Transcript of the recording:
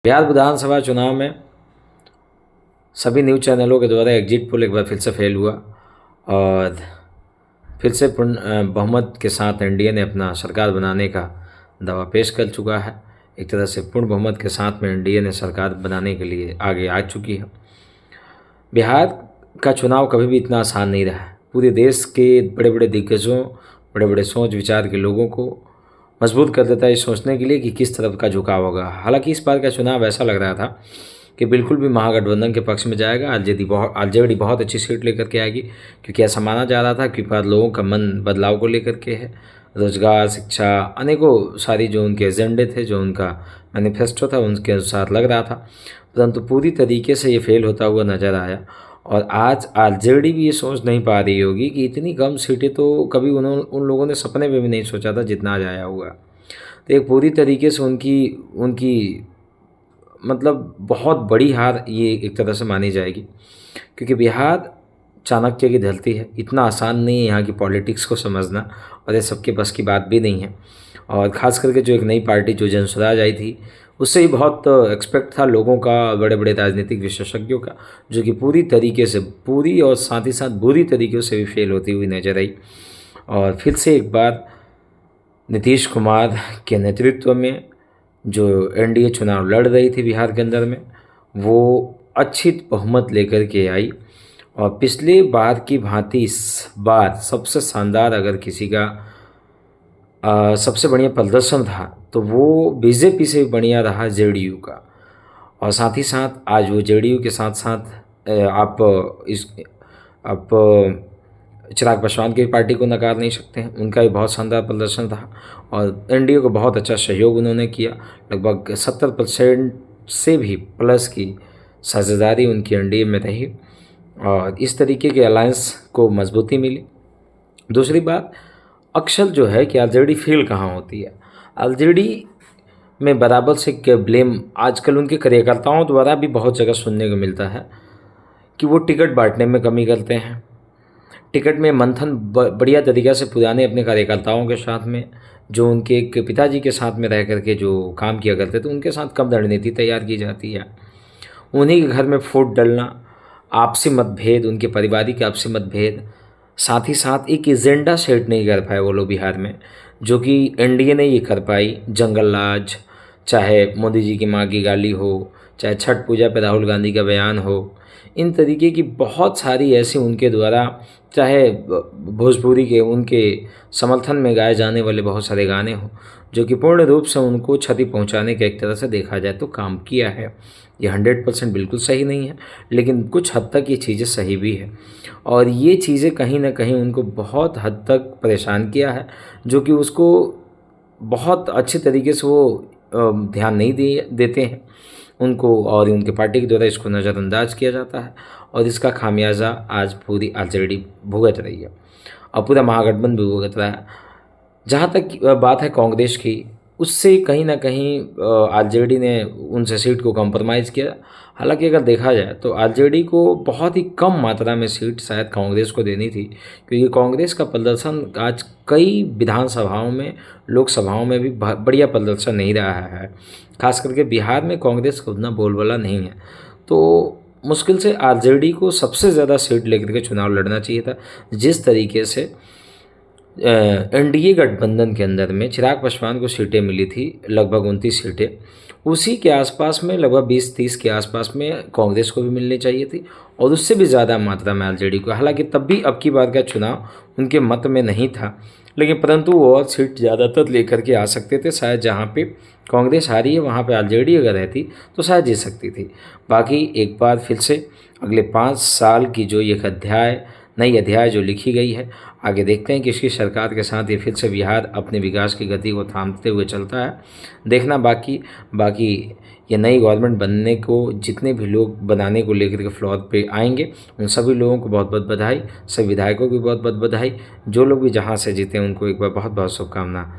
बिहार विधानसभा चुनाव में सभी न्यूज़ चैनलों के द्वारा एग्जिट पोल एक बार फिर से फेल हुआ और फिर से पूर्ण बहुमत के साथ एनडीए ने अपना सरकार बनाने का दावा पेश कर चुका है। एक तरह से पूर्ण बहुमत के साथ में एनडीए ने सरकार बनाने के लिए आगे आ चुकी है। बिहार का चुनाव कभी भी इतना आसान नहीं रहा है। पूरे देश के बड़े बड़े दिग्गजों, बड़े बड़े सोच विचार के लोगों को मजबूत कर देता है इस सोचने के लिए कि किस तरफ का झुकाव होगा। हालांकि इस बार का चुनाव ऐसा लग रहा था कि बिल्कुल भी महागठबंधन के पक्ष में जाएगा। आरजेडी बहुत अच्छी सीट लेकर के आएगी, क्योंकि ऐसा माना जा रहा था कि पर लोगों का मन बदलाव को लेकर के है। रोजगार, शिक्षा, अनेकों सारी जो उनके एजेंडे थे, जो उनका मैनिफेस्टो था, उनके अनुसार लग रहा था, परंतु पूरी तरीके से ये फेल होता हुआ नज़र आया। और आज आरजेडी भी ये सोच नहीं पा रही होगी कि इतनी कम सीटें तो कभी उन लोगों ने सपने में भी नहीं सोचा था जितना आज आया हुआ। तो एक पूरी तरीके से उनकी मतलब बहुत बड़ी हार ये एक तरह से मानी जाएगी, क्योंकि बिहार चाणक्य की धरती है। इतना आसान नहीं है यहाँ की पॉलिटिक्स को समझना, और ये सबके बस की बात भी नहीं है। और ख़ास करके जो एक नई पार्टी जो जनसुराज आई थी, उससे ही बहुत एक्सपेक्ट था लोगों का, बड़े बड़े राजनीतिक विशेषज्ञों का, जो कि पूरी तरीके से पूरी और साथ ही साथ बुरी तरीक़ों से भी फेल होती हुई नजर आई। और फिर से एक बार नीतीश कुमार के नेतृत्व में जो एनडीए चुनाव लड़ रही थी बिहार के अंदर में, वो अच्छी बहुमत लेकर के आई। और पिछले बार की भांति इस बार सबसे शानदार अगर किसी का सबसे बढ़िया प्रदर्शन था तो वो बीजेपी से भी बढ़िया रहा जेडीयू का। और साथ ही साथ आज वो जेडीयू के साथ साथ आप चिराग पासवान की पार्टी को नकार नहीं सकते हैं, उनका भी बहुत शानदार प्रदर्शन था। और एनडीए को बहुत अच्छा सहयोग उन्होंने किया। लगभग 70% से भी प्लस की साझेदारी उनकी एनडीए में रही, और इस तरीके के अलायंस को मजबूती मिली। दूसरी बात, अक्सर जो है कि आरजेडी फेल कहाँ होती है। आरजेडी में बराबर से ब्लेम आजकल उनके कार्यकर्ताओं द्वारा भी बहुत जगह सुनने को मिलता है कि वो टिकट बांटने में कमी करते हैं। टिकट में मंथन बढ़िया तरीक़ा से पुराने अपने कार्यकर्ताओं के साथ में, जो उनके एक पिताजी के साथ में रह करके जो काम किया करते थे, उनके साथ कम रणनीति तैयार की जाती है। उन्हीं के घर में फूट डलना, आपसी मतभेद, उनके पारिवारिक आपसी मतभेद, साथ ही साथ एक एजेंडा सेट नहीं कर पाए वो लोग बिहार में, जो कि एनडीए ने ये कर पाई। जंगल राज, चाहे मोदी जी की माँ की गाली हो, चाहे छठ पूजा पे राहुल गांधी का बयान हो, इन तरीके की बहुत सारी ऐसी उनके द्वारा, चाहे भोजपुरी के उनके समर्थन में गाए जाने वाले बहुत सारे गाने हों, जो कि पूर्ण रूप से उनको क्षति पहुंचाने का एक तरह से देखा जाए तो काम किया है। ये 100% बिल्कुल सही नहीं है, लेकिन कुछ हद तक ये चीज़ें सही भी है। और ये चीज़ें कहीं ना कहीं उनको बहुत हद तक परेशान किया है, जो कि उसको बहुत अच्छे तरीके से वो ध्यान नहीं देते हैं उनको, और उनके पार्टी के द्वारा इसको नज़रअंदाज किया जाता है। और इसका खामियाजा आज पूरी आरजेडी भुगत रही है और पूरा महागठबंधन भी भुगत रहा है। जहाँ तक बात है कांग्रेस की, उससे कहीं ना कहीं आरजेडी ने उनसे सीट को कॉम्प्रोमाइज़ किया। हालांकि अगर देखा जाए तो आरजेडी को बहुत ही कम मात्रा में सीट शायद कांग्रेस को देनी थी, क्योंकि कांग्रेस का प्रदर्शन आज कई विधानसभाओं में, लोकसभाओं में भी बढ़िया प्रदर्शन नहीं रहा है। खास करके बिहार में कांग्रेस का उतना बोलबाला नहीं है, तो मुश्किल से आरजेडी को सबसे ज़्यादा सीट लेकर के चुनाव लड़ना चाहिए था। जिस तरीके से एनडीए गठबंधन के अंदर में चिराग पासवान को सीटें मिली थी, लगभग 29 सीटें, उसी के आसपास में लगभग 20-30 के आसपास में कांग्रेस को भी मिलनी चाहिए थी, और उससे भी ज़्यादा मात्रा में आरजेडी को। हालांकि तब भी अब की बार का चुनाव उनके मत में नहीं था, लेकिन परंतु वो और सीट ज़्यादातर लेकर के आ सकते थे। शायद जहाँ पे कांग्रेस हारी है वहाँ पे आरजेडी अगर रहती तो शायद जीत सकती थी। बाकी एक बार फिर से अगले 5 साल की जो एक नई अध्याय जो लिखी गई है, आगे देखते हैं कि इसकी सरकार के साथ ये फिर से बिहार अपने विकास की गति को थामते हुए चलता है। देखना बाकी ये नई गवर्नमेंट बनने को जितने भी लोग बनाने को लेकर के फ्लोर पे आएंगे, उन सभी लोगों को बहुत बहुत बधाई। सभी विधायकों की बहुत बहुत बधाई। जो लोग भी जहाँ से जीते उनको एक बार बहुत बहुत शुभकामना।